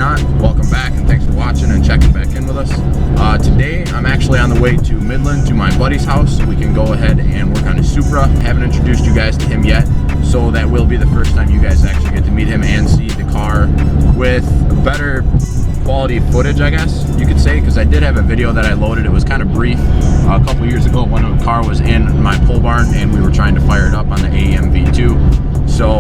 not, welcome back and thanks for watching and checking back in with us. Today I'm actually on the way to Midland to my buddy's house so we can go ahead and work on his Supra. I haven't introduced you guys to him yet, so that will be the first time you guys actually get to meet him and see the car with better quality footage, I guess you could say, because I did have a video that I loaded. It was kind of brief a couple years ago when the car was in my pole barn and we were trying to fire it up on the AEM V2. So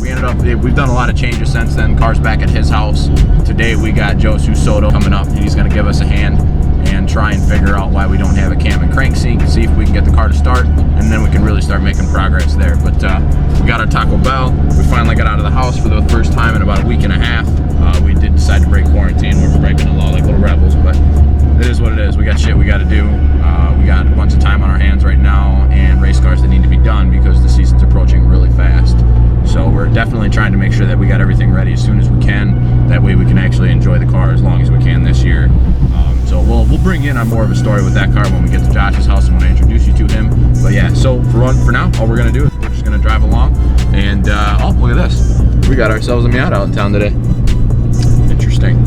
we ended up, we've done a lot of changes since then. Car's back at his house. Today we got Joe Soto coming up and he's going to give us a hand and try and figure out why we don't have a cam and crank sync, see if we can get the car to start, and then we can really start making progress there. But we got our Taco Bell. We finally got out of the house for the first time in about a week and a half. We did decide to break quarantine. We're breaking the law like little rebels, but it is what it is. We got shit we got to do. We got a bunch of time on our hands right now and race cars that need to be done because the season's approaching really fast. So we're definitely trying to make sure that we got everything ready as soon as we can. That way we can actually enjoy the car as long as we can this year. So we'll bring in on more of a story with that car when we get to Josh's house and when I introduce you to him. But yeah, so for now, all we're gonna do is we're just gonna drive along and oh, look at this. We got ourselves a Miata out in town today. Interesting.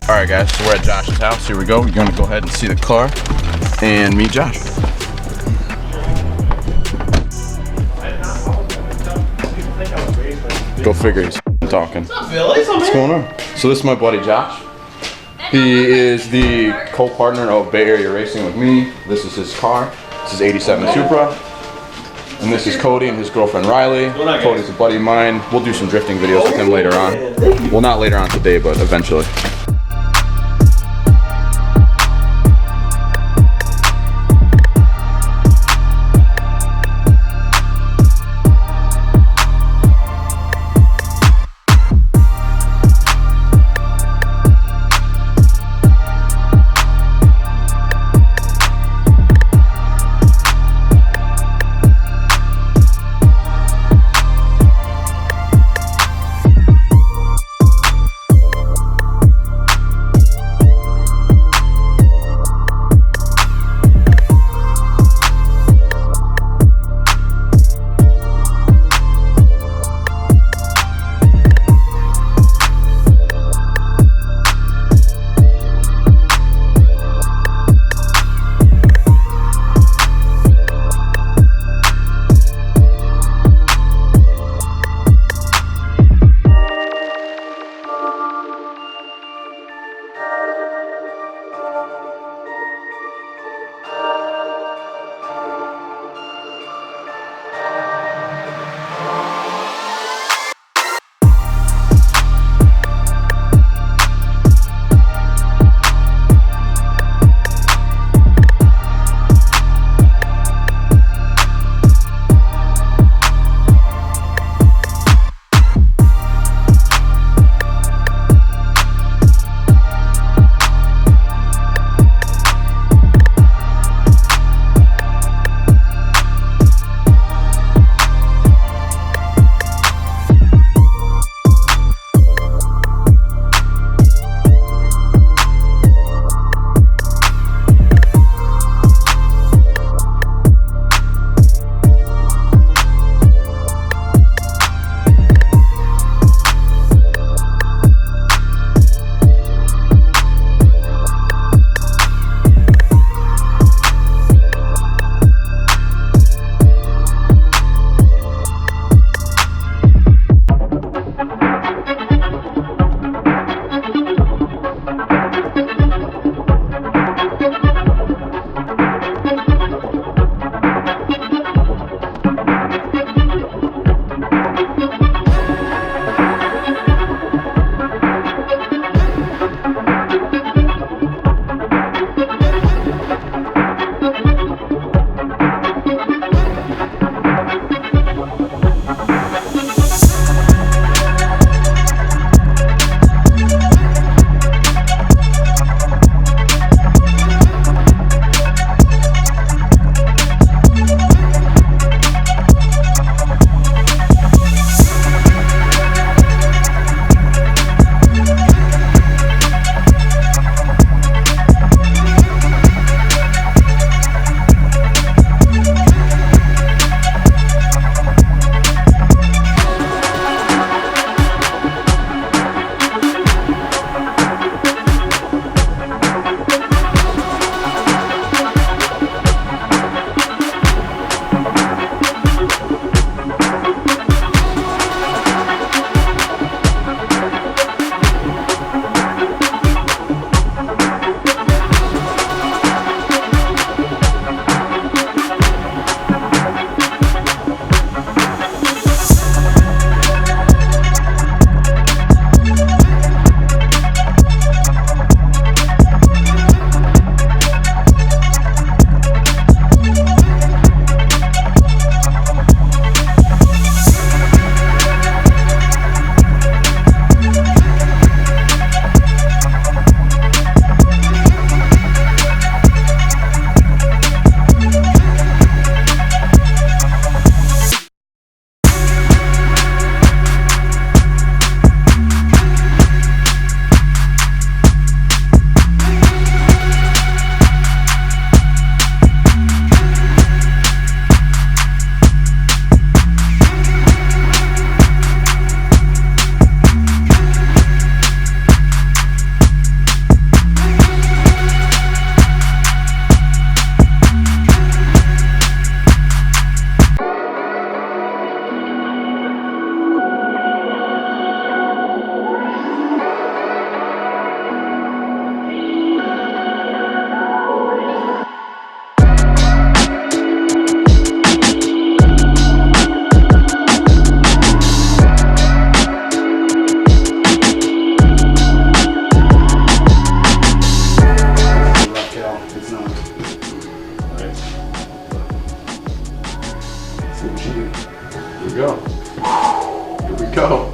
Alright guys, so we're at Josh's house. Here we go. We're going to go ahead and see the car and meet Josh. Go figure, he's talking. What's going on? So this is my buddy Josh. He is the co-partner of Bay Area Racing with me. This is his car. This is 87 Supra. And this is Cody and his girlfriend Riley. Cody's a buddy of mine. We'll do some drifting videos with him later on. Well, not later on today, but eventually.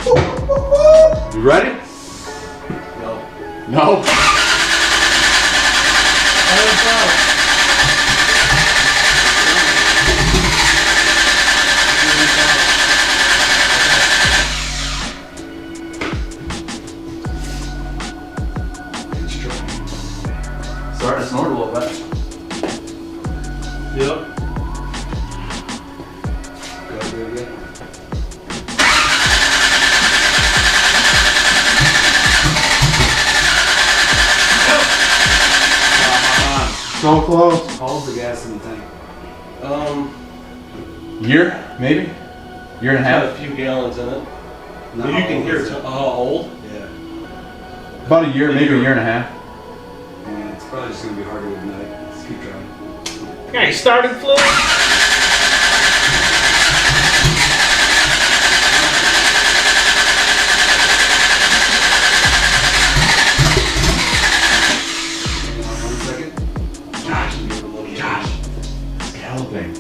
You ready? No. No. Starting to snort a little bit. Yep. Gotta do it again. So close. How's the gas in the tank? Year, maybe? Year and a Had a half? few gallons in it. Not You can old, hear is it's it? old. Yeah. About a year, maybe a year and a half. Yeah, it's probably just gonna be hard to ignite. Let's keep trying. Okay, starting fluid. Hang on 1 second. Josh, Give it a little Josh, it's galloping.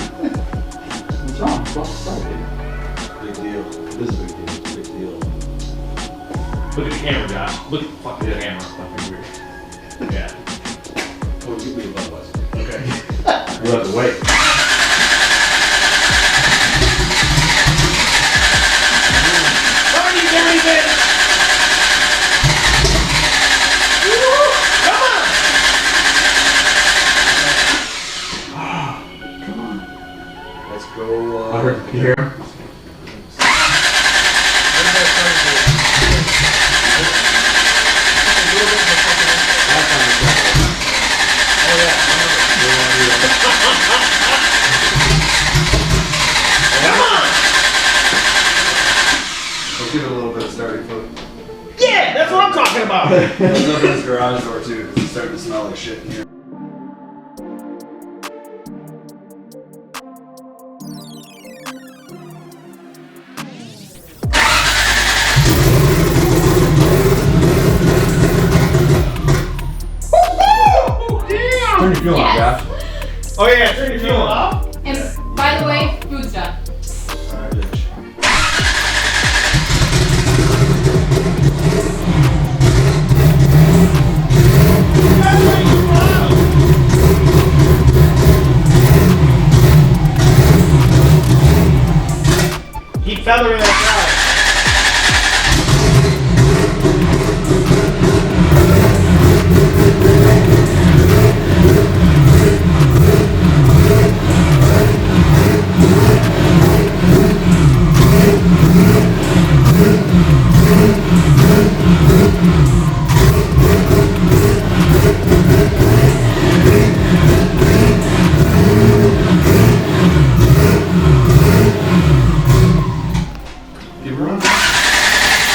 What's wrong? Stop it. Big deal. This is a big deal. Big deal. Look at the camera, Josh. Look at the fucking camera. Fucking weird. Yeah. Oh, give me a Budweiser. Okay. We'll have to wait. Come on, you dirty bitch! Come on! Let's go. I heard you hear him. Let's give it a little bit of starting fluid. Yeah, that's what I'm talking about. Let's open this garage door too, because it's starting to smell like shit in here. Turn your fuel on, Yes. Josh. Oh yeah, turn your fuel off. And by the way, food's done. Alright, bitch. Keep feathering that guy. Keep it running.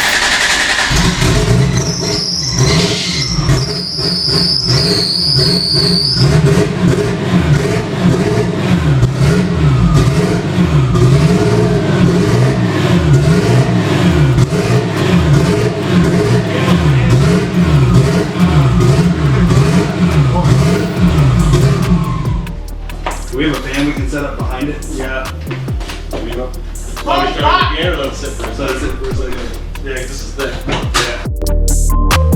Do we have a fan we can set up behind it? Yeah. We go. Probably start again or let it sit for a So that's second. it for a second. Yeah, 'cause this is thick. Yeah.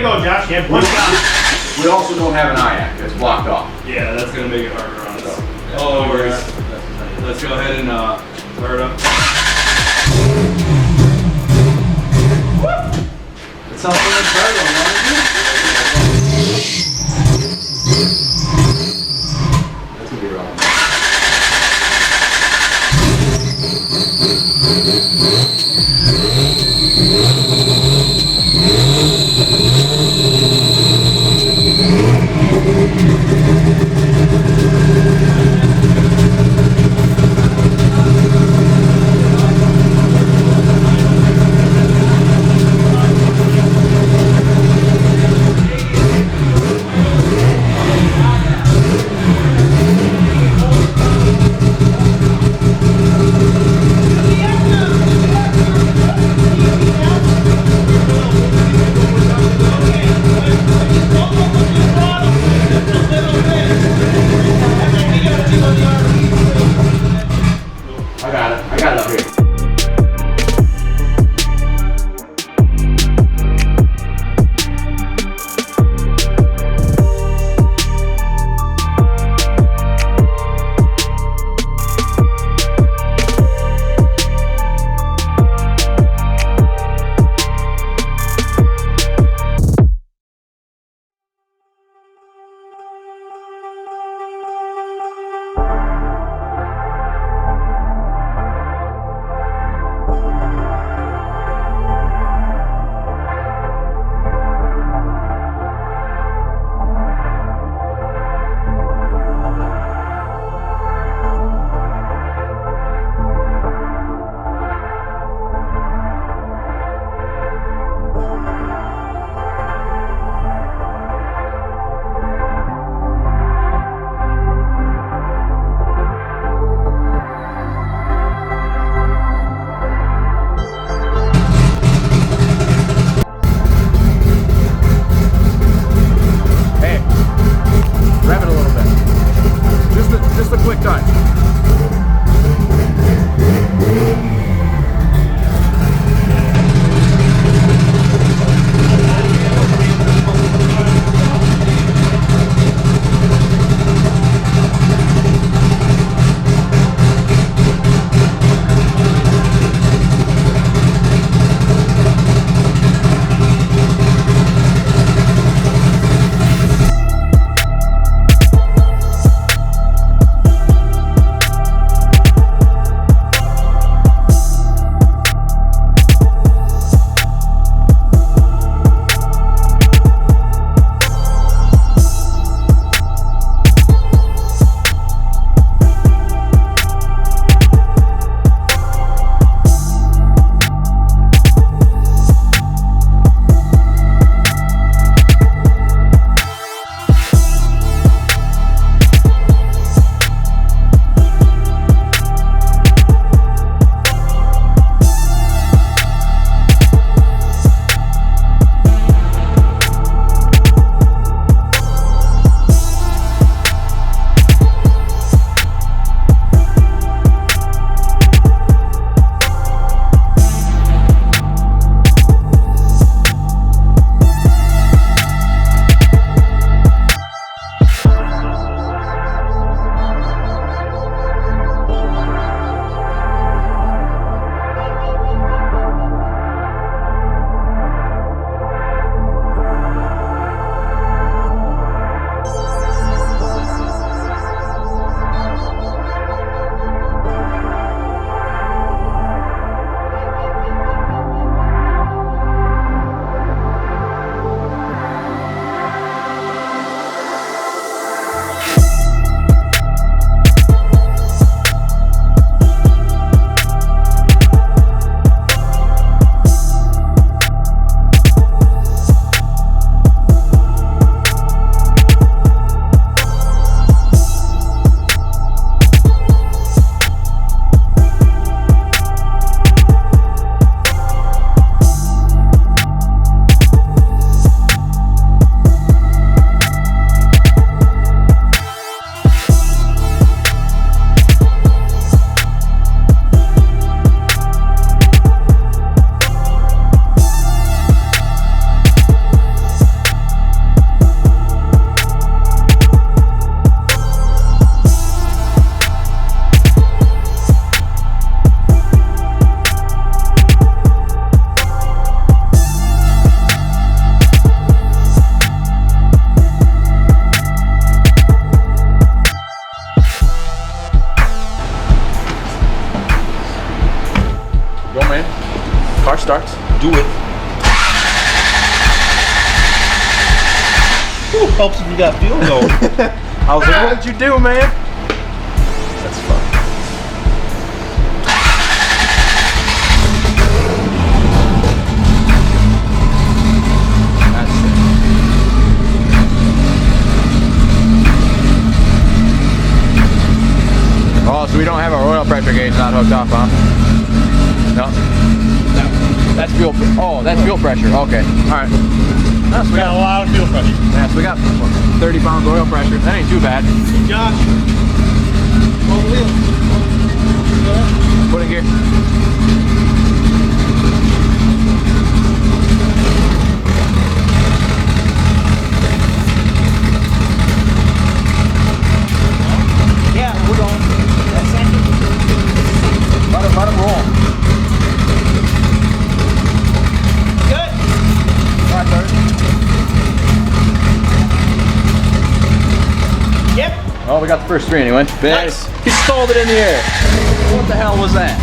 go, Josh. You have one shot. We also don't have an IAC. It's blocked off. Yeah, that's gonna make it harder on us. Oh, no worries. Let's go ahead and fire it up. It's not so much better than that's gonna be wrong. starts? Do it. Ooh, helps if you got fuel going. I was like, what did you do, man? That's fun. That's it. Oh, so we don't have our oil pressure gauge not hooked up, huh? No. That's fuel. Oh, that's fuel pressure. Okay. All right. No, so we got a lot of fuel pressure. Yeah, so we got 30 pounds oil pressure. That ain't too bad. Josh, roll the wheel. Put it here. Yeah, we're going. Let him roll. Good. All right, Bert. Yep. Oh, we got the first three anyway. Nice. He stalled it in the air. What the hell was that?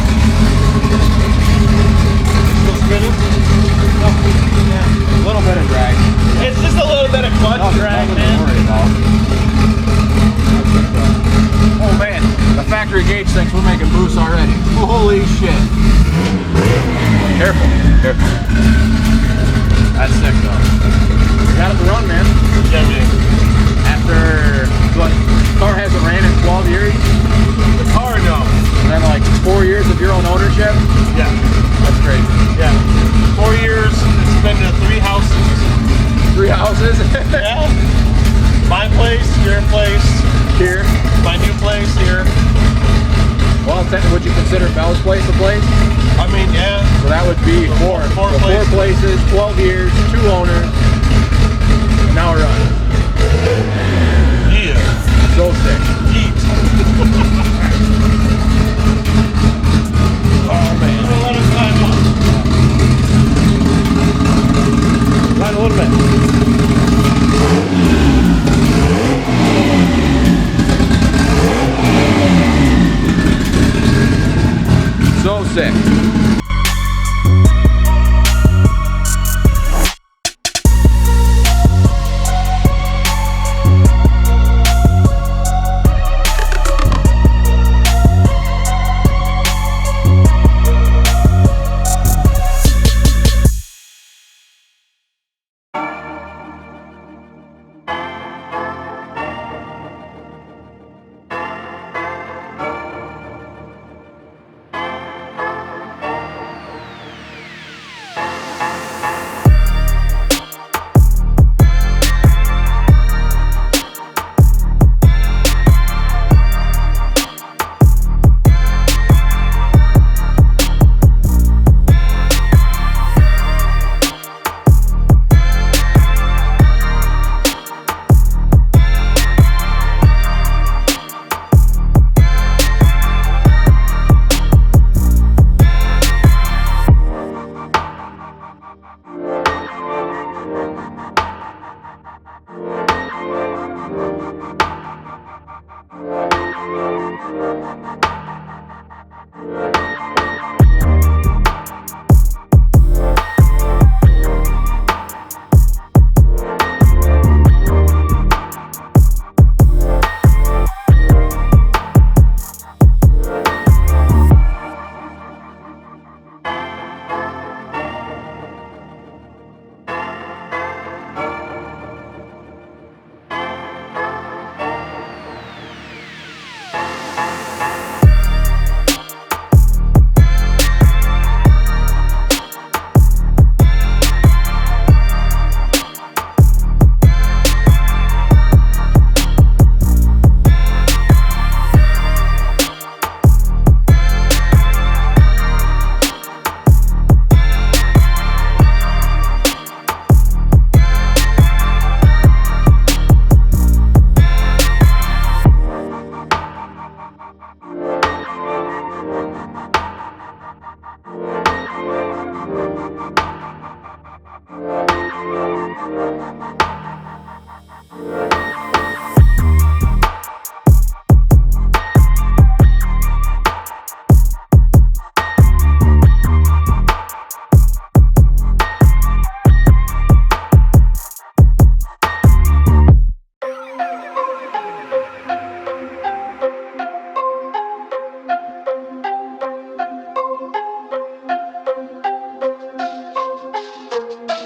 Still spinning? No. Yeah. A little bit of drag. It's just a little bit of clutch drag, Nothing to man. worry about. Oh man, the factory gauge thinks we're making boost already. Holy shit. Careful, careful. That's sick though. We got it to run, man. Yeah, man. After, what, car hasn't ran in 12 years? The car, no. And then like 4 years of your own ownership? Yeah. That's crazy. Yeah. 4 years, it's been to 3 houses. 3 houses? Yeah. My place, your place, Here. my new place here. Well, would you consider Bell's place a place? I mean, yeah. So that would be four. Four So places. 4 places, 12 years, 2 owners, and now we're running. Yeah. So sick. Eat. Oh, man. Let us climb up. Run a little bit. So sick.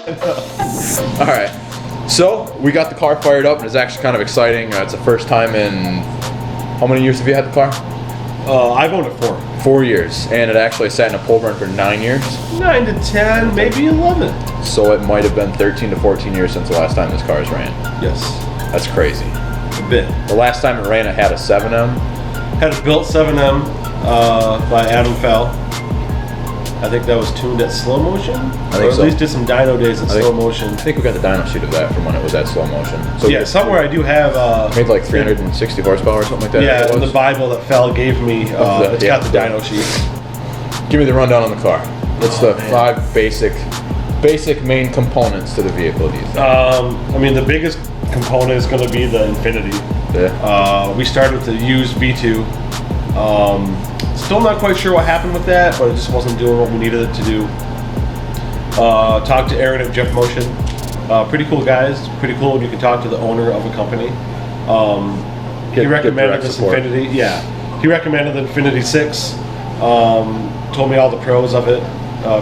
All right. So we got the car fired up, and it's actually kind of exciting. It's the first time in how many years have you had the car? I've owned it for 4 years, and it actually sat in a pole barn for 9 years. 9 to 10, maybe 11. So it might have been 13 to 14 years since the last time this car's ran. Yes, That's crazy. a bit. The last time it ran, it had a 7M. Had a built 7M by Adam Fell. I think that was tuned at slow motion. think or at so. least did some dyno days at slow motion. I think we got the dyno sheet of that from when it was at slow motion. So Yeah, somewhere I do have. made like 360 horsepower or something like that. Yeah, I think it in the was. Bible that Fell gave me, it's yeah. got the dyno sheets. Give me the rundown on the car. What's the 5 basic main components to the vehicle, do you think? I mean, the biggest component is going to be the Infinity. Yeah. We started with the used V2. Still not quite sure what happened with that, but it just wasn't doing what we needed it to do. Talked to Aaron at Jet Motion. Pretty cool guys. Pretty cool when you can talk to the owner of a company. He recommended this Infinity. Yeah, he recommended the Infinity 6. Told me all the pros of it.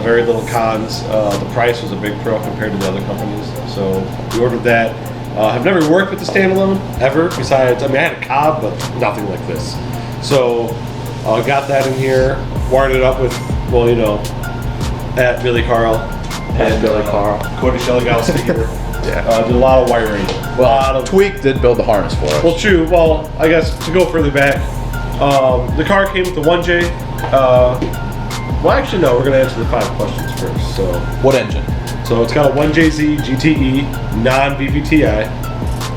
Very little cons. The price was a big pro compared to the other companies. So we ordered that. I've never worked with the standalone ever. Besides, I mean, I had a Cobb, but nothing like this. So got that in here. Wired it up with, well, you know, at Billy Carl. And Billy Carl. Cody Sheligowski here. Yeah. Did a lot of wiring. Tweak did build the harness for us. Well, true. Well, I guess to go further back, the car came with the 1J. Well, actually, no. We're gonna answer the 5 questions first. So, What engine? so it's got a 1JZ GTE non-VVTi.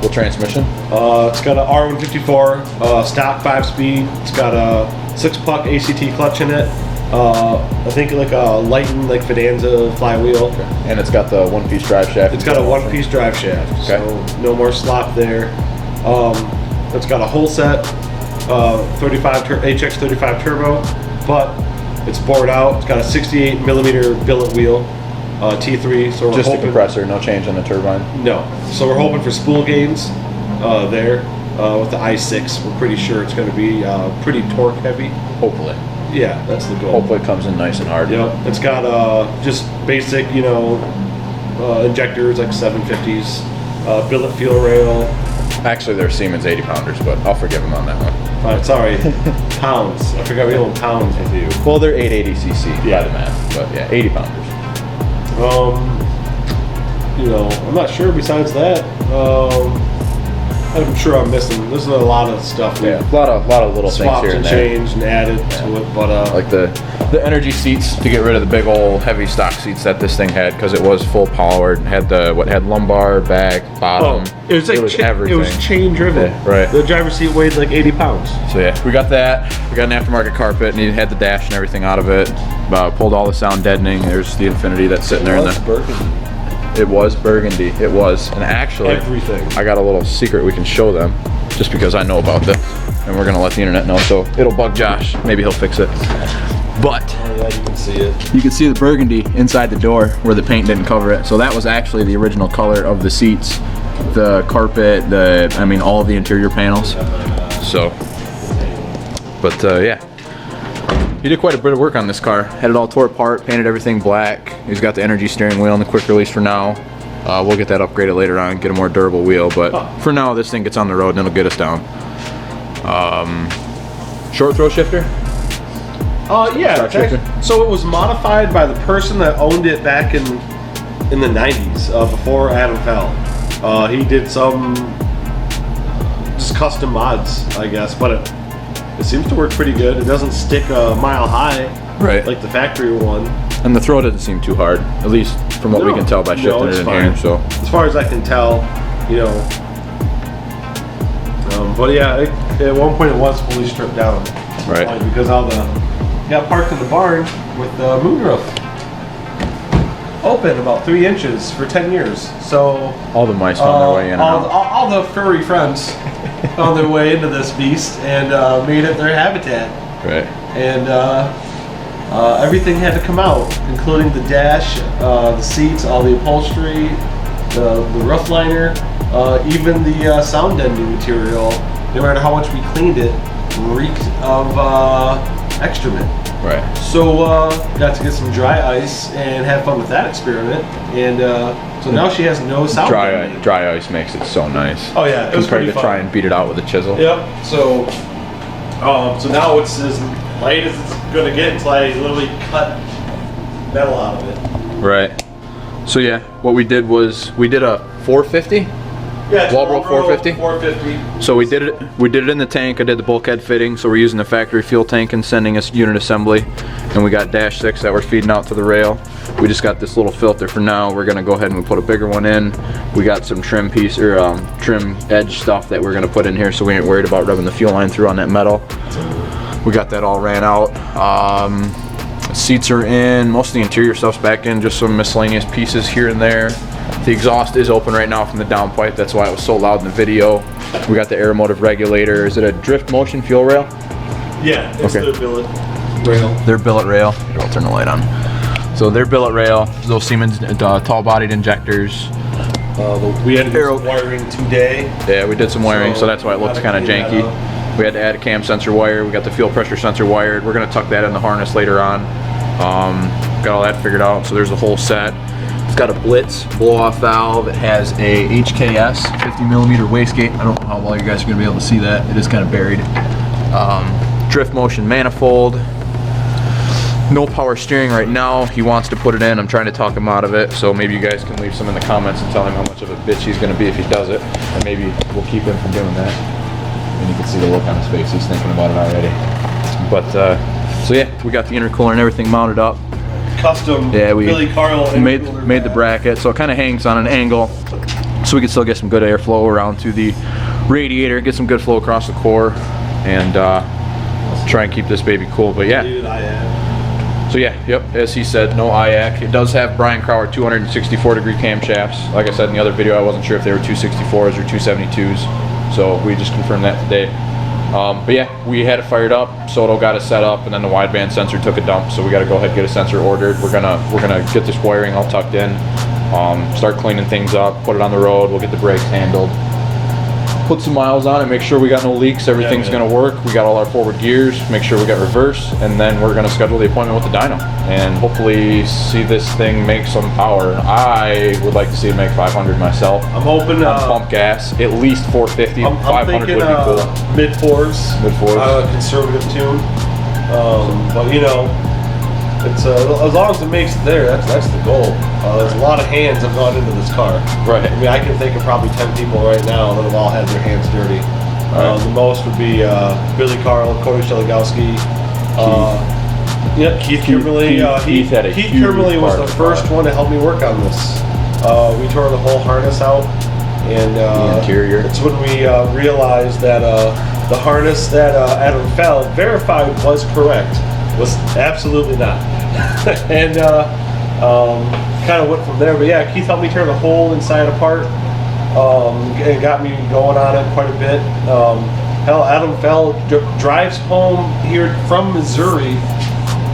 What transmission? It's got a R154 stock 5-speed. It's got a 6-puck ACT clutch in it. I think like a Lighten, like Fidanza flywheel. And it's got the one-piece drive shaft. It's got a one-piece drive shaft, Okay. so no more slop there. It's got a whole set 35 HX35 turbo, but it's bored out. It's got a 68 millimeter billet wheel, T3. So we're Just the hoping, compressor, no change on the turbine. No, so we're hoping for spool gains there with the i6. We're pretty sure it's going to be pretty torque heavy. Hopefully. Yeah, that's the goal. Hopefully it comes in nice and hard. Yep, it's got just basic, you know, injectors like 750s, billet fuel rail. Actually, they're Siemens 80 pounders, but I'll forgive them on that one. Sorry, pounds. I forgot we own pounds with you. Well, they're 880cc by the math, but yeah, 80 pounders. You know, I'm not sure besides that. I'm sure I'm missing. There's a lot of stuff. Yeah, a lot of little things Swapped here and and there. changed and added to it, but Like the energy seats to get rid of the big old heavy stock seats that this thing had, because it was full powered. Had had lumbar, back, bottom. it was like everything. it was chain driven. Yeah, right. The driver's seat weighed like 80 pounds. So yeah, we got that. We got an aftermarket carpet, and it had the dash and everything out of it. Pulled all the sound deadening. There's the Infinity that's sitting there in the. It was burgundy. It was, and actually, Everything. I got a little secret we can show them, just because I know about this, and we're gonna let the internet know. So it'll bug Josh. Maybe he'll fix it. But Oh yeah, you can see it. you can see the burgundy inside the door where the paint didn't cover it. So that was actually the original color of the seats, the carpet, all of the interior panels. So, but yeah. He did quite a bit of work on this car. Had it all tore apart, painted everything black. He's got the energy steering wheel and the quick release for now. We'll get that upgraded later on, get a more durable wheel. But for now, this thing gets on the road and it'll get us down. Short throw shifter? Yeah. Stock shifter? So it was modified by the person that owned it back in the 90s, before Adam Fell. He did some just custom mods, I guess, but it seems to work pretty good. It doesn't stick a mile high, Right. like the factory one. And the throw doesn't seem too hard, at least from what we can tell by shifting it's it in fine. here. So as far as I can tell, you know. But yeah, at one point it was fully stripped down. Right. Because all the got parked in the barn with the moonroof open about 3 inches for 10 years. So all the mice found their way in and out. all the furry friends found their way into this beast and made it their habitat. Right. And everything had to come out, including the dash, the seats, all the upholstery, the roof liner, even the sound deadening material. No matter how much we cleaned it, reeked of excrement. Right. So got to get some dry ice and have fun with that experiment. And so now she has no sound. Dry ice makes it so nice. Oh yeah, it was compared pretty to fun. try and beat it out with a chisel. Yep. So so now it's as light as it's gonna get until I literally cut metal out of it. Right. So yeah, what we did was we did a 450. Yeah, Walbro 450. 450. So we did it in the tank. I did the bulkhead fitting. So we're using the factory fuel tank and sending us unit assembly. And we got dash 6 that we're feeding out to the rail. We just got this little filter for now. We're gonna go ahead and put a bigger one in. We got some trim piece or trim edge stuff that we're gonna put in here, so we ain't worried about rubbing the fuel line through on that metal. We got that all ran out. Seats are in. Most of the interior stuff's back in. Just some miscellaneous pieces here and there. The exhaust is open right now from the downpipe. That's why it was so loud in the video. We got the air motive regulator. Is it a drift motion fuel rail? Yeah, it's Okay. their billet rail. Their billet rail. Here, I'll turn the light on. So their billet rail, those Siemens tall-bodied injectors. We had to do some wiring today. Yeah, we did some wiring, so that's why it looks kind of janky. We had to add a cam sensor wire. We got the fuel pressure sensor wired. We're gonna tuck that in the harness later on. Got all that figured out. So there's the whole set. It's got a Blitz blow-off valve. It has a HKS 50mm wastegate. I don't know how well you guys are gonna be able to see that. It is kind of buried. Drift motion manifold. No power steering right now. He wants to put it in. I'm trying to talk him out of it. So maybe you guys can leave some in the comments and tell him how much of a bitch he's gonna be if he does it. And maybe we'll keep him from doing that. And you can see the look on his face. He's thinking about it already. But so yeah, we got the intercooler and everything mounted up. Custom. Yeah, we Billy Carl made the bracket, so it kind of hangs on an angle, so we can still get some good airflow around to the radiator, get some good flow across the core, and try and keep this baby cool. But yeah. So yeah, yep, as he said, no IAC. It does have Brian Crower 264-degree camshafts. Like I said in the other video, I wasn't sure if they were 264s or 272s, so we just confirmed that today. But yeah, we had it fired up. Soto got it set up, and then the wideband sensor took a dump. So we got to go ahead and get a sensor ordered. We're gonna get this wiring all tucked in, start cleaning things up, put it on the road. We'll get the brakes handled, put some miles on it, make sure we got no leaks. Everything's gonna work. We got all our forward gears. Make sure we got reverse, and then we're gonna schedule the appointment with the dyno and hopefully see this thing make some power. I would like to see it make 500 myself. I'm hoping on pump gas, at least 450. I'm 500 thinking, would be cool. Mid-fours. Mid-fours. Conservative tune. But you know, it's as long as it makes it there, that's the goal. There's a lot of hands have gone into this car. Right. I mean, I can think of probably 10 people right now that have all had their hands dirty. The most would be Billy Carl, Cody Shelagowski, Keith Kimberly. Keith had a Keith huge Kimberly was part the of first one to help me work on this. We tore the whole harness out, and the interior. it's when we realized that the harness that Adam Fell verified was correct was absolutely not. And kind of went from there. But yeah, Keith helped me tear the whole inside apart. It got me going on it quite a bit. Hell, Adam Fell drives home here from Missouri,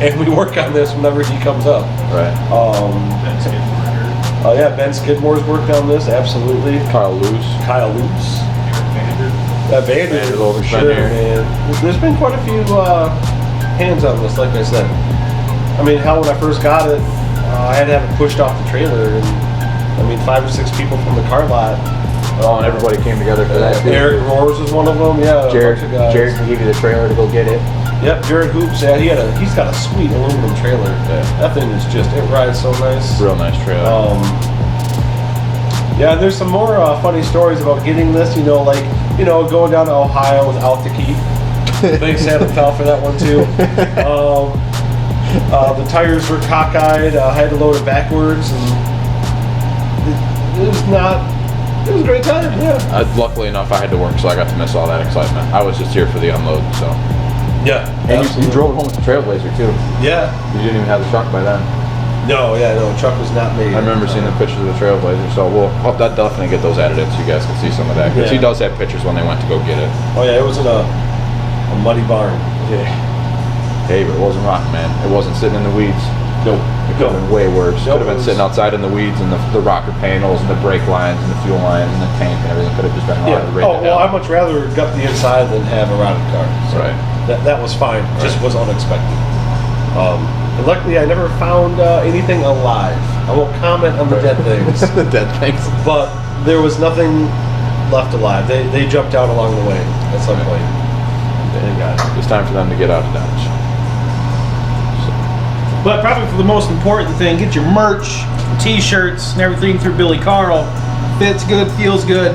and we work on this whenever he comes up. Right. Yeah, Ben Skidmore's worked on this, absolutely. Kyle Luce. Vander over sure, man. There's been quite a few hands on this, like I said. I mean, hell, when I first got it, I had to have it pushed off the trailer, and I mean, 5 or 6 people from the car lot. Oh, and everybody came together for that. Eric Roars was one of them. Yeah, Jared a bunch of guys. Jared gave you the trailer to go get it. Yep, Jared Hoops. Yeah, he's got a sweet aluminum trailer. Yeah. That thing is just, it rides so nice. Real nice trailer. Yeah, there's some more funny stories about getting this. Going down to Ohio without the key. Thanks, Adam Fell, for that one too. The tires were cockeyed. I had to load it backwards, and it was not. It was a great time. Yeah. Luckily enough, I had to work, so I got to miss all that excitement. I was just here for the unload, so. Yeah. And you drove it home with the Trailblazer too. Yeah. You didn't even have the truck by then. No, the truck was not made. I remember seeing the pictures of the Trailblazer, so we'll definitely get those added in so you guys can see some of that. Because he does have pictures when they went to go get it. Oh yeah, it was in a muddy barn. Yeah. Hey, but it wasn't rotten, man. It wasn't sitting in the weeds. Nope. It could have been way worse. Could have been sitting outside in the weeds and the rocker panels and the brake lines and the fuel lines and the tank and everything. Could have just been rotted. Well, I'd much rather gut the inside than have a rotted car. So right. That was fine. Just was unexpected. And luckily, I never found anything alive. I won't comment on the dead things. The dead things. But there was nothing left alive. They jumped out along the way at some point. It was time for them to get out of Dodge. But probably for the most important thing, get your merch, t-shirts, and everything through Billy Carl. Fits good, feels good.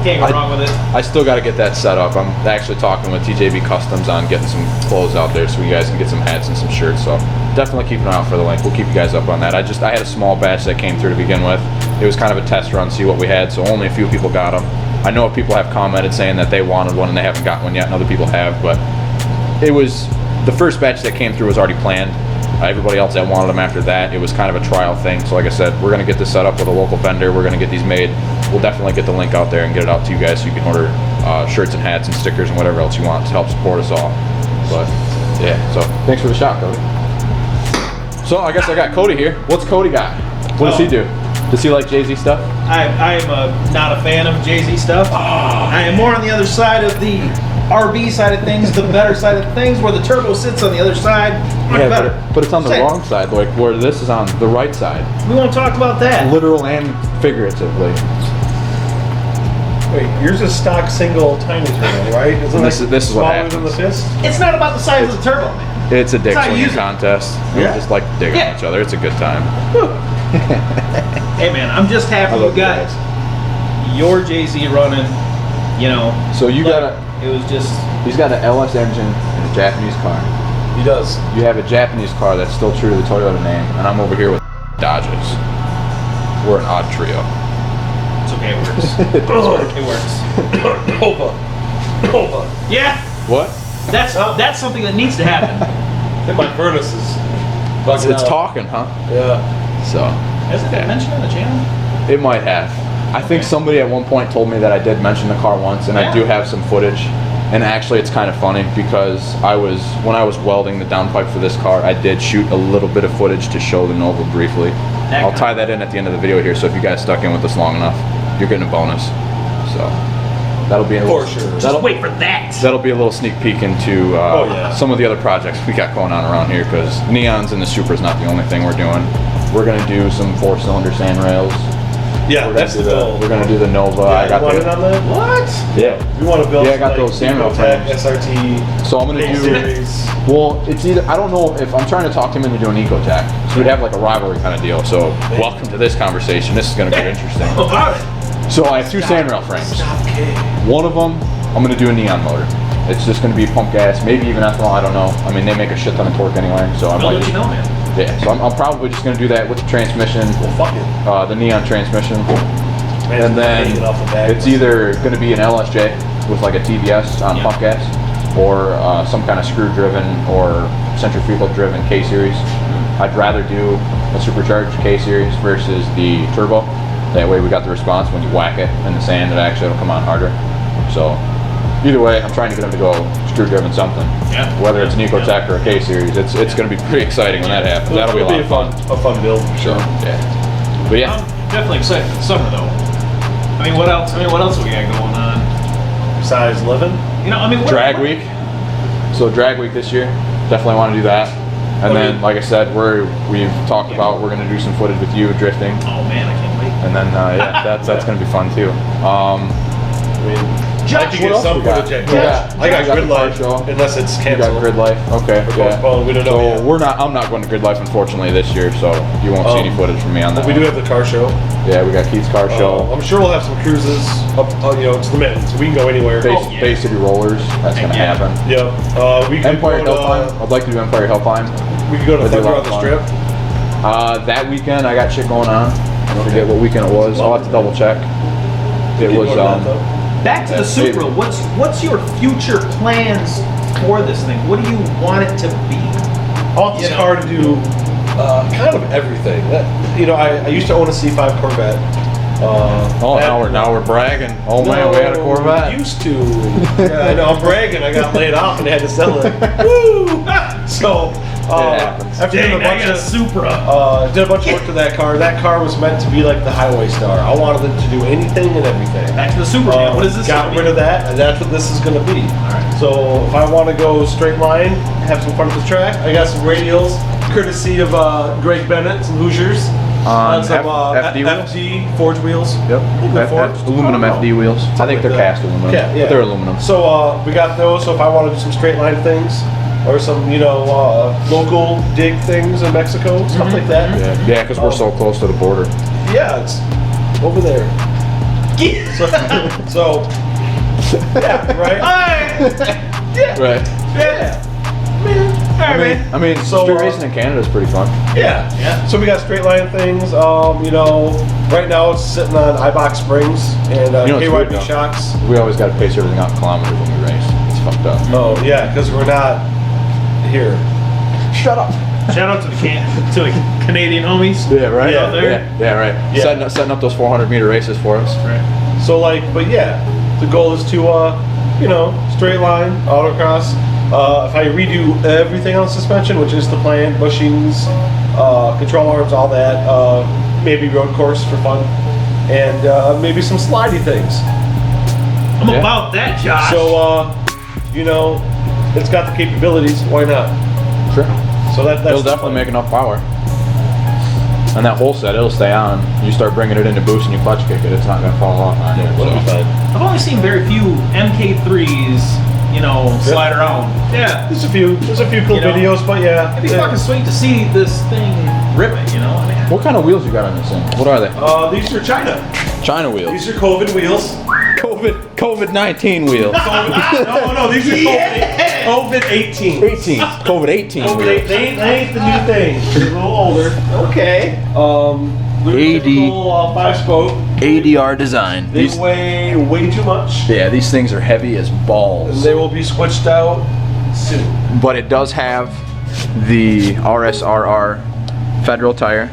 Can't go wrong with it. I still got to get that set up. I'm actually talking with TJB Customs on getting some clothes out there so you guys can get some hats and some shirts. So definitely keep an eye out for the link. We'll keep you guys up on that. I had a small batch that came through to begin with. It was kind of a test run, see what we had. So only a few people got them. I know people have commented saying that they wanted one and they haven't gotten one yet, and other people have. But it was the first batch that came through was already planned. Everybody else that wanted them after that, it was kind of a trial thing. So like I said, we're going to get this set up with a local vendor. We're going to get these made. We'll definitely get the link out there and get it out to you guys so you can order shirts and hats and stickers and whatever else you want to help support us all. But yeah, so thanks for the shot, Cody. So I guess I got Cody here. What's Cody got? What does he do? Does he like Jay-Z stuff? I am not a fan of Jay-Z stuff. I am more on the other side of the RB side of things, the better side of things, where the turbo sits on the other side. Much better. But it's on the wrong side, like where this is on the right side. We won't talk about that. Literal and figuratively. Wait, yours is stock single tiny turbo, right? Isn't This is what smaller happens. than the fist? It's not about the size of the turbo, man. It's a dick That's how you swinging use it. contest. We Yeah. just like to dig on each other. It's a good time. Hey, man, I'm just happy you love you got your Jay-Z running. You know. So you like, got a. It was just. He's got an LS engine and a Japanese car. He does. You have a Japanese car that's still true to the Toyota name, and I'm over here with Dodges. We're an odd trio. It's okay, it works. It works. Nova. Yeah, What? that's something that needs to happen. I think my furnace is bugging It's out. talking, huh? Yeah. So Hasn't that mentioned on the channel? it might have. I think somebody at one point told me that I did mention the car once, and I do have some footage. And actually, it's kind of funny because when I was welding the downpipe for this car, I did shoot a little bit of footage to show the Nova briefly. I'll tie that in at the end of the video here, so if you guys stuck in with us long enough, you're getting a bonus. So that'll be a little, Just wait for that. That'll be a little sneak peek into some of the other projects we got going on around here, because Neons and the Supra is not the only thing we're doing. We're gonna do some 4-cylinder sand rails. Yeah, that's the goal. We're gonna do the Nova. Yeah, I got you want the. in on that? What? Yeah. We want to build. Yeah, I got those Samuel frames. SRT. So I'm gonna do. Series. Well, it's either I don't know if I'm trying to talk him into doing Ecotech. So we'd have like a rivalry kind of deal. So welcome to this conversation. This is gonna get interesting. So I have two sandrail frames. One of them, I'm gonna do a neon motor. It's just gonna be pump gas, maybe even ethanol. I don't know. I mean, they make a shit ton of torque anyway. So I'm I'll like, let you know, man. yeah. So I'm probably just gonna do that with the transmission. Well, fuck it. The neon transmission. Man, And then take it off the bag. it's either going to be an LSJ with like a TVS on pump gas, or some kind of screw-driven or centrifugal-driven K-Series. I'd rather do a supercharged K-Series versus the turbo. That way we got the response when you whack it in the sand, it'll come on harder. So either way, I'm trying to get them to go screw-driven something. Yeah. Whether it's an Ecotech or a K-Series, it's going to be pretty exciting when that happens. That'll be a lot of fun. A fun build. So yeah. But yeah. I'm definitely excited for the summer, though. I mean, what else? What else have we got going on? Besides living. You know, I mean, Drag week. So drag week this year, definitely want to do that. And then, like I said, we've talked about we're going to do some footage with you drifting, Oh man, I can't wait. and then yeah, that's going to be fun too. I mean, I Josh, could get else some we got? footage. We got- I got we got Grid the car Life, show. unless it's You canceled. got Grid Life, okay? Or Yeah. postponed, we don't know yet. So I'm not going to Grid Life unfortunately this year, so you won't see any footage from me on that. But we do one. have the car show. Yeah, we got Keith's car show. I'm sure we'll have some cruises up, to the Mitten, so we can go anywhere. Bay City Rollers, that's going to Yeah. happen. Yeah. We could Empire go Hellfine, I'd like to do Empire Hellfine. We could go to That'd be a Thunder lot on of the fun. Strip. That weekend I got shit going on. I forget what weekend it was. I'll have to double check. It was back to the Supra. What's your future plans for this thing? What do you want it to be? I want this car to do kind of everything. I used to own a C5 Corvette. Now we're bragging. Oh man, we had a Corvette. Used to. Yeah, I know. I'm bragging. I got laid off and had to sell it. Woo! So after doing a bunch of Supra. did a bunch of work to that car. That car was meant to be like the highway star. I wanted it to do anything and everything. Back to the Supra. What is this? Got rid of that, and that's what this is going to be. All right. So if I want to go straight line, have some fun at the track, I got some radials, courtesy of Greg Bennett, some Hoosiers. On some FD wheels? FD forge wheels. Yep. Forge? Aluminum FD wheels. I think they're cast aluminum. Yeah, yeah. But they're aluminum. So we got those. So if I want to do some straight line things, or some local dig things in Mexico, stuff like that. Yeah, because we're so close to the border. Yeah, it's over there. so yeah, right. Yeah. Right. Yeah. I mean, So, street racing in Canada is pretty fun. Yeah, yeah. So we got straight line things. Right now it's sitting on iBox springs and You know what's weird, KYB though? shocks. We always got to pace everything out in kilometers when we race. It's fucked up. Oh yeah, because we're not here. Shut up. Shout out to the Canadian homies. Yeah, right. Yeah, Yeah, right. Yeah. Setting up those 400-meter races for us. Right. So but yeah, the goal is to straight line autocross. If I redo everything on suspension, which is the plan, bushings, control arms, all that, maybe road course for fun, and maybe some slidey things. I'm about that, Josh. So, it's got the capabilities. Why not? Sure. So that's It'll definitely make enough power. And that whole set, it'll stay on. You start bringing it into boost and you clutch kick it, it's not going to fall off on you. It'll be fine. I've only seen very few MK3s, slide around. Yeah. There's a few cool videos, but yeah. It'd be fucking sweet to see this thing rip it, What kind of wheels you got on this thing? What are they? These are China. China wheels. These are COVID wheels. COVID-19 wheels. No, these are COVID-18. 18. COVID-18 wheels. They ain't the new thing. They're a little older. Okay. AD 5-spoke. ADR design. They weigh way too much. Yeah, these things are heavy as balls. And they will be switched out soon. But it does have the RSRR Federal tire.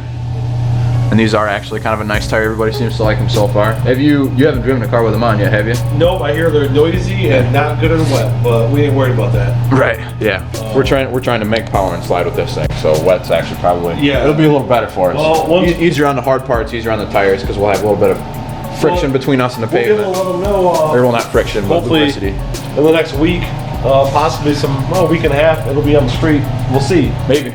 And these are actually kind of a nice tire. Everybody seems to like them so far. You haven't driven a car with them on yet, have you? Nope, I hear they're noisy and not good and wet, but we ain't worried about that. Right. Yeah. We're trying to make power and slide with this thing. So wet's actually probably it'll be a little better for us. Well, easier on the hard parts, easier on the tires because we'll have a little bit of friction between us and the pavement. We'll let them know. Or well, not friction, but Hopefully, lubricity. in the next week, possibly a week and a half, it'll be on the street. We'll see. Maybe.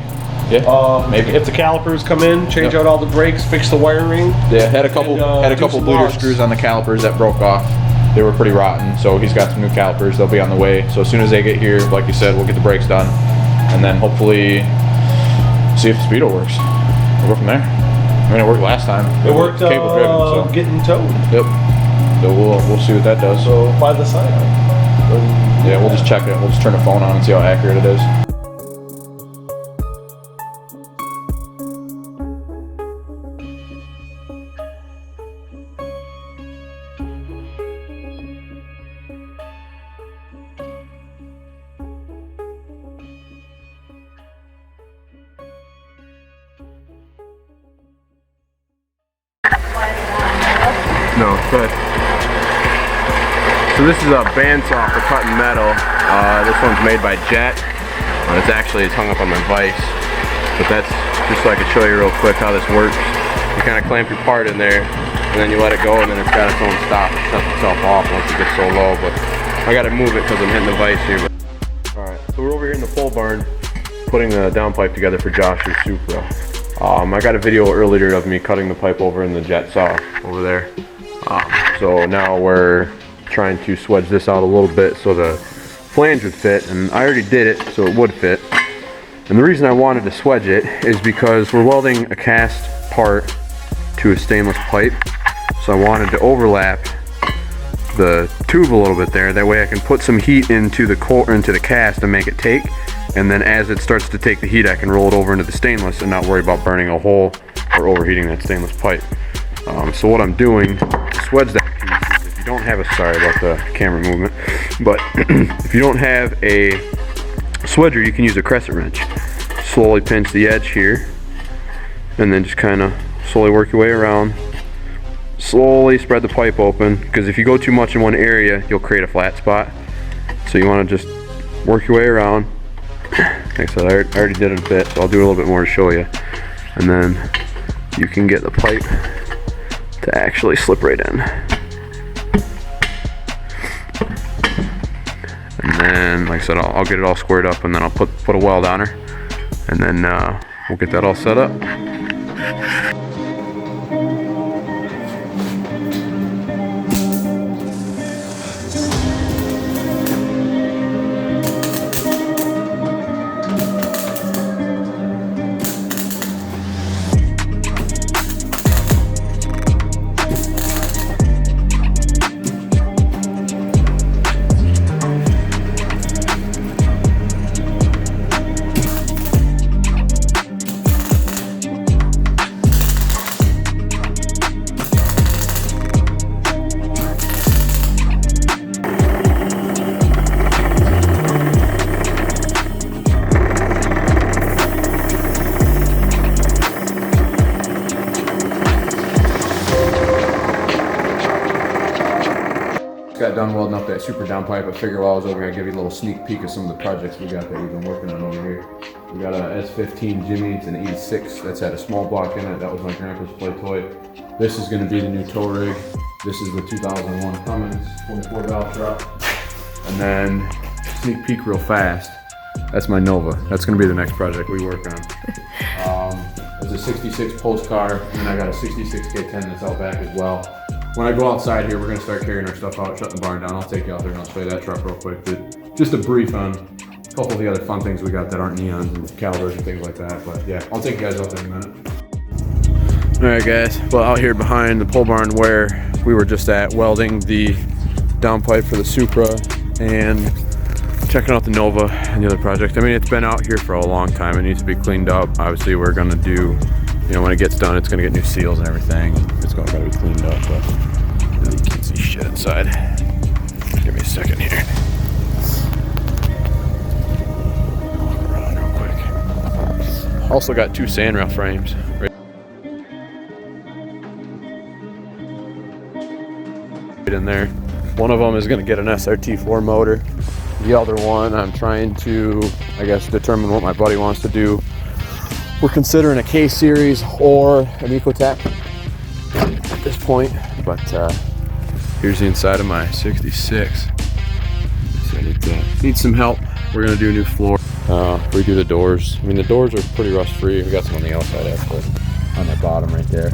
Yeah. Maybe. If the calipers come in, change out all the brakes, fix the wiring. Yeah. Had a couple some bleeder logs. screws on the calipers that broke off. They were pretty rotten, so he's got some new calipers. They'll be on the way. So as soon as they get here, like you said, we'll get the brakes done, and then hopefully see if the speedo works. We'll go from there. I mean, it worked last time. It worked cable driven, so getting towed. yep. So we'll see what that does. So by the side. Yeah, we'll just check it. We'll just turn the phone on and see how accurate it is. No, good. So this is a bandsaw for cutting metal. This one's made by Jet. It's hung up on my vise. But that's just so I can show you real quick how this works. You kind of clamp your part in there, and then you let it go, and then it's got its own stop. It shuts itself off once it gets so low. But I got to move it because I'm hitting the vise here. All right, so we're over here in the pole barn putting the downpipe together for Josh's Supra. I got a video earlier of me cutting the pipe over in the Jet saw over there. So now we're trying to swedge this out a little bit so the flange would fit, and I already did it so it would fit. And the reason I wanted to swedge it is because we're welding a cast part to a stainless pipe, so I wanted to overlap the tube a little bit there. That way I can put some heat into the cast and make it take, and then as it starts to take the heat, I can roll it over into the stainless and not worry about burning a hole or overheating that stainless pipe. So what I'm doing to swedge that piece is, if you don't have sorry about the camera movement, but if you don't have a swedger, you can use a crescent wrench. Slowly pinch the edge here, and then just kind of slowly work your way around, slowly spread the pipe open, because if you go too much in one area, you'll create a flat spot. So you want to just work your way around. Like I said, I already did it a bit, so I'll do a little bit more to show you. And then you can get the pipe to actually slip right in. And then, like I said, I'll get it all squared up, and then I'll put a weld on her, and then we'll get that all set up. Got done welding up that super down pipe. I figured while I was over here, I'd give you a little sneak peek of some of the projects we got that we've been working on over here. We got a S15 Jimmy, it's an 86, that's had a small block in it. That was my grandpa's play toy. This is gonna be the new tow rig. This is the 2001 Cummins 24 valve truck. And then, sneak peek real fast, that's my Nova. That's gonna be the next project we work on. It's a 66 post car, and then I got a 66 K10 that's out back as well. When I go outside here, we're gonna start carrying our stuff out, shutting the barn down. I'll take you out there and I'll show you that truck real quick. But just a brief on a couple of the other fun things we got that aren't neons and calibers and things like that. But yeah, I'll take you guys out there in a minute. All right, guys. Well, out here behind the pole barn where we were just at, welding the downpipe for the Supra and checking out the Nova and the other project. I mean, it's been out here for a long time. It needs to be cleaned up. Obviously, we're gonna do, you know, when it gets done, it's gonna get new seals and everything. It's gonna be cleaned up, but you can't see shit inside. Give me a second here. Walk around real quick. Also got two sandrail frames right in there. One of them is gonna get an SRT4 motor. The other one, I'm trying to, I guess, determine what my buddy wants to do. We're considering a K series or an Ecotec at this point, but here's the inside of my 66. So I need some help. We're gonna do a new floor, redo the doors. I mean, the doors are pretty rust free. We got some on the outside actually, on that bottom right there.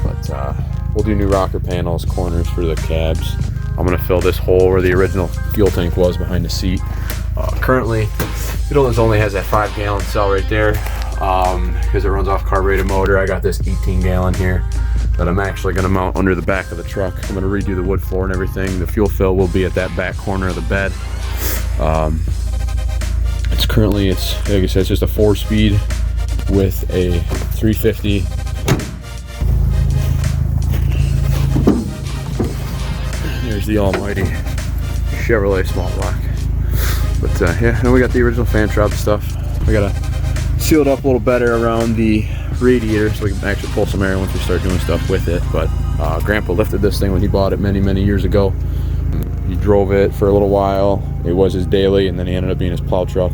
But we'll do new rocker panels, corners for the cabs. I'm gonna fill this hole where the original fuel tank was behind the seat. Currently, it only has that 5-gallon cell right there because it runs off carbureted motor. I got this 18-gallon here that I'm actually gonna mount under the back of the truck. I'm gonna redo the wood floor and everything. The fuel fill will be at that back corner of the bed. It's currently, like I said, it's just a 4-speed with a 350. There's the almighty Chevrolet small block. But yeah, and we got the original fan shroud stuff. We gotta seal it up a little better around the radiator so we can actually pull some air once we start doing stuff with it. But Grandpa lifted this thing when he bought it many years ago. He drove it for a little while. It was his daily, and then he ended up being his plow truck.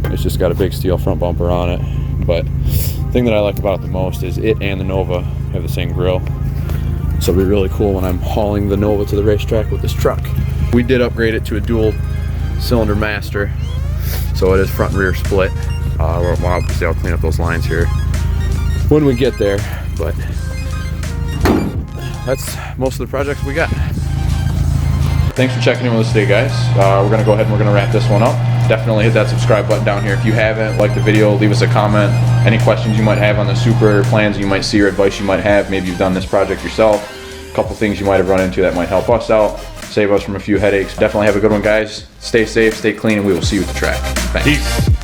It's just got a big steel front bumper on it. But the thing that I like about it the most is it and the Nova have the same grill. So it'll be really cool when I'm hauling the Nova to the racetrack with this truck. We did upgrade it to a dual cylinder master, so it is front and rear split. Well, obviously I'll clean up those lines here when we get there, but that's most of the projects we got. Thanks for checking in with us today, guys. We're gonna go ahead and we're gonna wrap this one up. Definitely hit that subscribe button down here if you haven't. Like the video, leave us a comment. Any questions you might have on the Supra, plans you might see, or advice you might have. Maybe you've done this project yourself. A couple things you might have run into that might help us out, save us from a few headaches. Definitely have a good one, guys. Stay safe, stay clean, and we will see you at the track. Thanks. Peace.